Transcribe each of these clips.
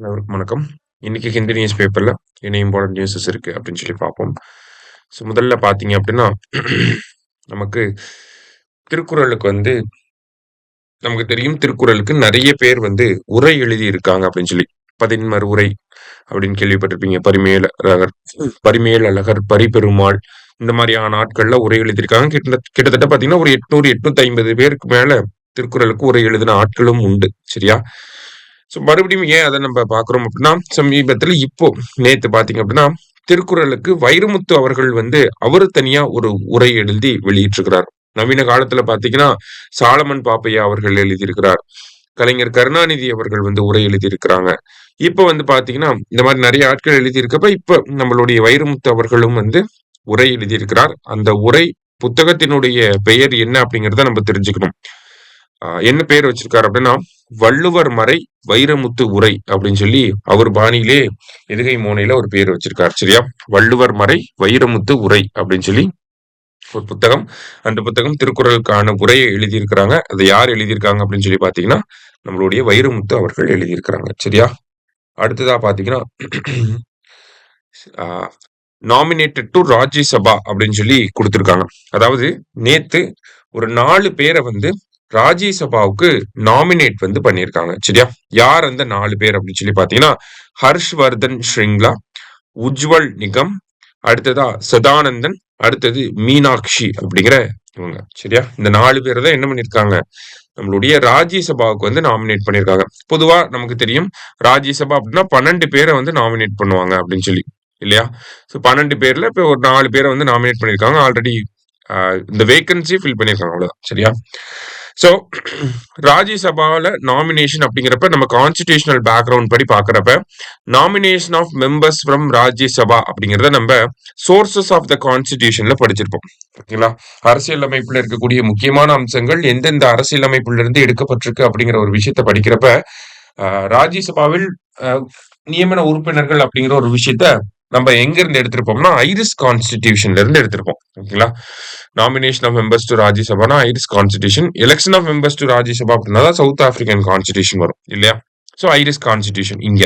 அனைவருக்கும் வணக்கம். இன்னைக்கு ஹிந்து நியூஸ் பேப்பர்ல என்ன இம்பார்ட்டன்ட் நியூஸஸ் இருக்கு அப்படின்னு சொல்லி பார்ப்போம். ஸோ முதல்ல பார்த்தீங்க அப்படின்னா நமக்கு திருக்குறளுக்கு நமக்கு தெரியும், திருக்குறளுக்கு நிறைய பேர் உரை எழுதி இருக்காங்க அப்படின்னு சொல்லி. பதின்மர் உரை அப்படின்னு கேள்விப்பட்டிருப்பீங்க. பரிமேலழகர், பரிபெருமாள் இந்த மாதிரியான ஆட்கள்ல உரை எழுதியிருக்காங்க. கிட்டத்தட்ட பார்த்தீங்கன்னா ஒரு 800-850 பேருக்கு மேல திருக்குறளுக்கு உரை எழுதின ஆட்களும் உண்டு. சரியா? ஸோ மறுபடியும் ஏன் அதை நம்ம பார்க்குறோம் அப்படின்னா, சமீபத்தில் இப்போ நேத்து பார்த்தீங்க அப்படின்னா திருக்குறளுக்கு வைரமுத்து அவர்கள் அவரு தனியா ஒரு உரை எழுதி வெளியிட்டிருக்கிறார். நவீன காலத்துல பாத்தீங்கன்னா சாலமன் பாப்பையா அவர்கள் எழுதியிருக்கிறார். கலைஞர் கருணாநிதி அவர்கள் உரை எழுதியிருக்கிறாங்க. இப்ப பாத்தீங்கன்னா இந்த மாதிரி நிறைய ஆட்கள் எழுதியிருக்கப்ப இப்ப நம்மளுடைய வைரமுத்து அவர்களும் உரை எழுதியிருக்கிறார். அந்த உரை புத்தகத்தினுடைய பெயர் என்ன அப்படிங்கிறத நம்ம தெரிஞ்சுக்கணும். என்ன பெயர் வச்சிருக்காரு அப்படின்னா, வள்ளுவர் மறை வைரமுத்து உரை அப்படின்னு சொல்லி அவர் பாணியிலே எதுகை மோனையில ஒரு பேர் வச்சிருக்காரு. சரியா? வள்ளுவர் மறை வைரமுத்து உரை அப்படின்னு சொல்லி ஒரு புத்தகம். அந்த புத்தகம் திருக்குறளுக்கான உரையை எழுதியிருக்கிறாங்க. அதை யார் எழுதியிருக்காங்க அப்படின்னு சொல்லி பாத்தீங்கன்னா நம்மளுடைய வைரமுத்து அவர்கள் எழுதியிருக்கிறாங்க. சரியா? அடுத்ததா பாத்தீங்கன்னா நாமினேட்டட் டு ராஜ்யசபா அப்படின்னு சொல்லி கொடுத்திருக்காங்க. அதாவது நேத்து ஒரு 4 பேரை ராஜ்யசபாவுக்கு நாமினேட் பண்ணியிருக்காங்க. சரியா? யார் அந்த 4 பேர் அப்படின்னு சொல்லி பாத்தீங்கன்னா ஹர்ஷ்வர்தன் ஸ்ரிங்லா, உஜ்வல் நிகம், அடுத்ததா சதானந்தன், அடுத்தது மீனாட்சி அப்படிங்கிற இவங்க. சரியா? இந்த 4 பேரை தான் என்ன பண்ணிருக்காங்க, நம்மளுடைய ராஜ்யசபாவுக்கு நாமினேட் பண்ணிருக்காங்க. பொதுவா நமக்கு தெரியும் ராஜ்யசபா அப்படின்னா 12 பேரை நாமினேட் பண்ணுவாங்க அப்படின்னு சொல்லி, இல்லையா? ஸோ 12 பேர்ல இப்ப ஒரு 4 பேரை நாமினேட் பண்ணிருக்காங்க. ஆல்ரெடி இந்த வேகன்சி ஃபில் பண்ணிருக்காங்க. அவ்வளவுதான். சரியா? ஸோ ராஜ்யசபாவில் நாமினேஷன் அப்படிங்கிறப்ப நம்ம கான்ஸ்டிடியூஷனல் பேக்ரவுண்ட் படி பார்க்குறப்ப nomination of members from Rajya Sabha அப்படிங்கிறத நம்ம சோர்சஸ் ஆஃப் த கான்ஸ்டிடியூஷன்ல படிச்சிருப்போம். ஓகேங்களா? அரசியலமைப்புல இருக்கக்கூடிய முக்கியமான அம்சங்கள் எந்தெந்த அரசியலமைப்புல இருந்து எடுக்கப்பட்டிருக்கு அப்படிங்கிற ஒரு விஷயத்த படிக்கிறப்ப ராஜ்யசபாவில் நியமன உறுப்பினர்கள் அப்படிங்கிற ஒரு விஷயத்த நம்ம எங்க இருந்து எடுத்திருப்போம்னா ஐரிஷ் கான்ஸ்டிடியூஷன்ல இருந்து எடுத்திருப்போம். ஓகேங்களா? நாமினேஷன் ஆஃப் மெம்பர்ஸ் டு ராஜ்யசபானா Irish constitution, election of members to Rajya Sabha அப்படின்னா சவுத் ஆப்பிரிக்கன் கான்ஸ்டிடியூஷன் வரும், இல்லையா? ஸோ ஐரிஷ் கான்ஸ்டிடியூஷன் இங்க.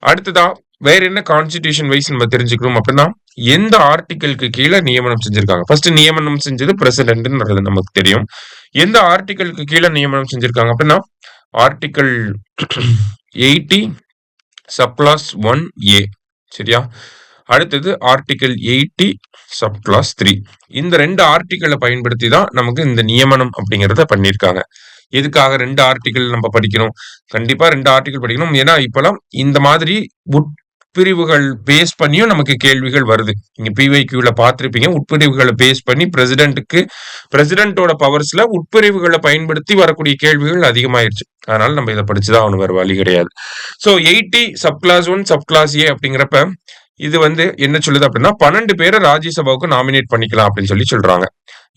அடுத்ததா வேற என்ன கான்ஸ்டிடியூஷன் வைஸ் நம்ம தெரிஞ்சுக்கணும் அப்படின்னா எந்த ஆர்டிகலுக்கு கீழே நியமனம் செஞ்சிருக்காங்க. ஃபர்ஸ்ட் நியமனம் செஞ்சது பிரசிடென்ட் நமக்கு தெரியும். எந்த ஆர்டிகலுக்கு கீழே நியமனம் செஞ்சிருக்காங்க அப்படின்னா ஆர்டிகல் 80 சப்கிளாஸ் 1A. சரியா? அடுத்தது ஆர்டிகல் 80 சப்கிளாஸ் 3. இந்த 2 ஆர்டிகளை பயன்படுத்தி தான் நமக்கு இந்த நியமனம் அப்படிங்கறத பண்ணிருக்காங்க. எதுக்காக 2 ஆர்டிகல் நம்ம படிக்கணும்? கண்டிப்பா 2 ஆர்டிகல் படிக்கணும். ஏன்னா இப்பெல்லாம் இந்த மாதிரி உட்பிரிவுகள் பேஸ் பண்ணியும் நமக்கு கேள்விகள் வருது. நீங்க PYQல பார்த்திருப்பீங்க. உட்பிரிவுகளை பேஸ் பண்ணி பிரசிடென்ட்டோட பவர்ஸ்ல உட்பிரிவுகளை பயன்படுத்தி வரக்கூடிய கேள்விகள் அதிகமாயிருச்சு. அதனால நம்ம இதை படிச்சுதான் அவனு வேற வழி கிடையாது. ஸோ 80 சப்கிளாஸ் 1 சப்கிளாஸ் A அப்படிங்கிறப்ப இது என்ன சொல்லுது அப்படின்னா 12 பேரை ராஜ்யசபாவுக்கு நாமினேட் பண்ணிக்கலாம் அப்படின்னு சொல்லி சொல்றாங்க.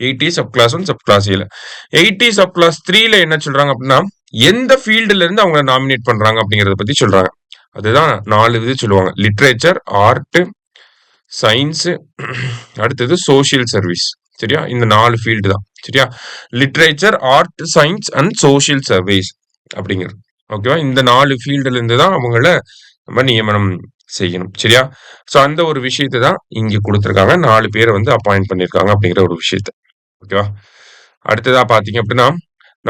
80 சப்கிளாஸ் 1 சப்கிளாஸ் A. 80 சப்கிளாஸ் 3ல என்ன சொல்றாங்க அப்படின்னா எந்த ஃபீல்டுல இருந்து அவங்க நாமினேட் பண்றாங்க அப்படிங்கறத பத்தி சொல்றாங்க. அதுதான் 4 இது சொல்லுவாங்க. லிட்ரேச்சர், ஆர்ட், சயின்ஸ், அடுத்தது சோசியல் சர்வீஸ். சரியா? இந்த 4 ஃபீல்டு தான். சரியா? Literature, art, science and social service அப்படிங்கிறது. ஓகேவா? இந்த 4 ஃபீல்டுல இருந்து தான் அவங்கள நம்ம நியமனம் செய்யணும். சரியா? சோ அந்த ஒரு விஷயத்தை தான் இங்க கொடுத்திருக்காங்க. 4 பேரை அப்பாயிண்ட் பண்ணிருக்காங்க அப்படிங்கிற ஒரு விஷயத்த. ஓகேவா? அடுத்ததா பாத்தீங்க அப்படின்னா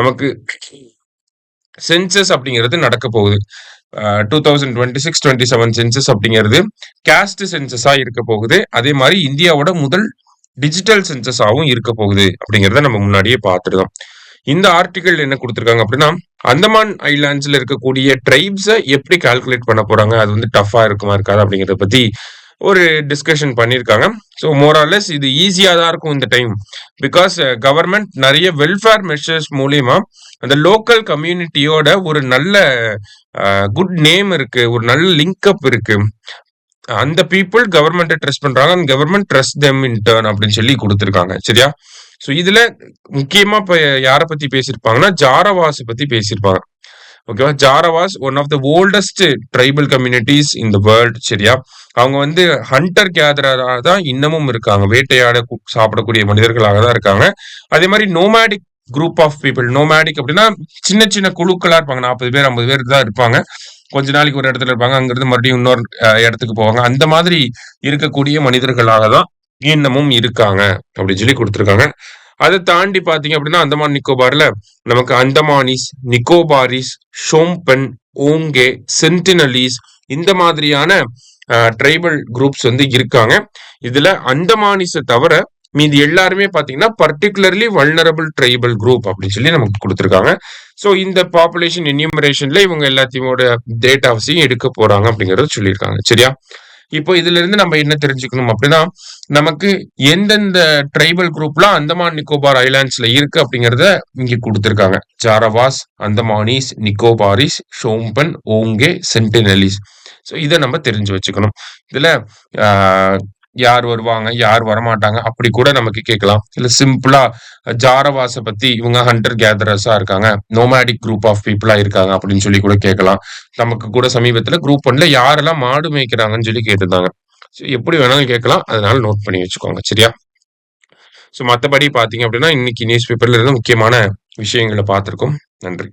நமக்கு சென்சஸ் அப்படிங்கிறது நடக்க போகுது. 2026-27 சென்சஸ் அப்படிங்கிறது காஸ்ட் சென்சஸா இருக்க போகுது. அதே மாதிரி இந்தியாவோட முதல் டிஜிட்டல் சென்சஸாவும் இருக்க போகுது அப்படிங்கறத நம்ம முன்னாடியே பார்த்துருந்தோம். இந்த ஆர்டிகல் என்ன கொடுத்திருக்காங்க அப்படின்னா அந்தமான் ஐலாண்ட்ஸ்ல இருக்கக்கூடிய ட்ரைப்ஸை எப்படி கால்குலேட் பண்ண போறாங்க, அது டஃபா இருக்குமா இருக்காது அப்படிங்கறத பத்தி ஒரு டிஸ்கஷன் பண்ணியிருக்காங்க. ஸோ மோராலெஸ் இது ஈஸியா தான் இருக்கும் இந்த டைம். பிகாஸ் கவர்மெண்ட் நிறைய வெல்ஃபேர் மெஷர்ஸ் மூலியமா அந்த லோக்கல் கம்யூனிட்டியோட ஒரு நல்ல குட் நேம் இருக்கு, ஒரு நல்ல லிங்க் அப் இருக்கு. அந்த பீப்புள் கவர்மெண்ட்டை ட்ரஸ்ட் பண்றாங்க, அந்த government trust them in turn அப்படின்னு சொல்லி கொடுத்திருக்காங்க. சரியா? ஸோ இதுல முக்கியமா இப்ப யாரை பத்தி பேசியிருப்பாங்கன்னா ஜாரவாஸ் பத்தி பேசியிருப்பாங்க. ஓகேவா? Jarawas one of the oldest tribal communities in the world. சரியா? அவங்க ஹண்டர் கேதரரா தான் இன்னமும் இருக்காங்க. வேட்டையாட சாப்பிடக்கூடிய மனிதர்களாக தான் இருக்காங்க. அதே மாதிரி nomadic group of people. Nomadic அப்படின்னா சின்ன சின்ன குழுக்களா இருப்பாங்க. 40 பேர் 50 பேர் தான் இருப்பாங்க. கொஞ்ச நாளைக்கு ஒரு இடத்துல இருப்பாங்க. அங்கிருந்து மறுபடியும் இன்னொரு இடத்துக்கு போவாங்க. அந்த மாதிரி இருக்கக்கூடிய மனிதர்களாக தான் இன்னமும் இருக்காங்க அப்படின்னு சொல்லி குடுத்திருக்காங்க. அத தாண்டி பார்த்தீங்க அப்படின்னா, அந்தமான் நிக்கோபார்ல நமக்கு அந்தமானிஸ், நிக்கோபாரிஸ், ஷோம்பென், ஓங்கே, சென்டினலீஸ் இந்த மாதிரியான ட்ரைபல் குரூப்ஸ் வந்து இருக்காங்க. இதுல அந்தமானிஸ தவிர மீதி எல்லாருமே பாத்தீங்கன்னா பர்டிகுலர்லி வல்னரபிள் ட்ரைபல் குரூப் அப்படின்னு சொல்லி நமக்கு கொடுத்திருக்காங்க. ஸோ இந்த பாப்புலேஷன் என்யூமரேஷன்ல இவங்க எல்லாத்தையோட டேட்டாஸையும் எடுக்க போறாங்க அப்படிங்கறத சொல்லியிருக்காங்க. சரியா? இப்போ இதுல இருந்து நம்ம என்ன தெரிஞ்சுக்கணும் அப்படின்னா, நமக்கு எந்தெந்த ட்ரைபல் குரூப்லாம் அந்தமான் நிக்கோபார் ஐலாண்ட்ஸ்ல இருக்கு அப்படிங்கறத இங்க கொடுத்திருக்காங்க. ஜாரவாஸ், அந்தமானிஸ், நிக்கோபாரிஸ், ஷோம்பன், ஓங்கே, சென்டினலிஸ். ஸோ இதை நம்ம தெரிஞ்சு வச்சுக்கணும். இதுல யார் வருவாங்க, யார் வரமாட்டாங்க அப்படி கூட நமக்கு கேட்கலாம். இல்ல சிம்பிளா ஜாரவாஸ பத்தி இவங்க ஹண்டர் கேதரர்ஸா இருக்காங்க, நோமேடிக் குரூப் ஆஃப் பீப்புளா இருக்காங்க அப்படின்னு சொல்லி கூட கேட்கலாம். நமக்கு கூட சமீபத்துல குரூப் 1ல யாரெல்லாம் மாடு மேய்க்கிறாங்கன்னு சொல்லி கேட்டிருந்தாங்க. எப்படி வேணாலும் கேட்கலாம். அதனால நோட் பண்ணி வச்சுக்கோங்க. சரியா? ஸோ மத்தபடி பாத்தீங்க அப்படின்னா இன்னைக்கு நியூஸ் பேப்பர்ல இருந்து முக்கியமான விஷயங்களை பார்த்திருக்கோம். நன்றி.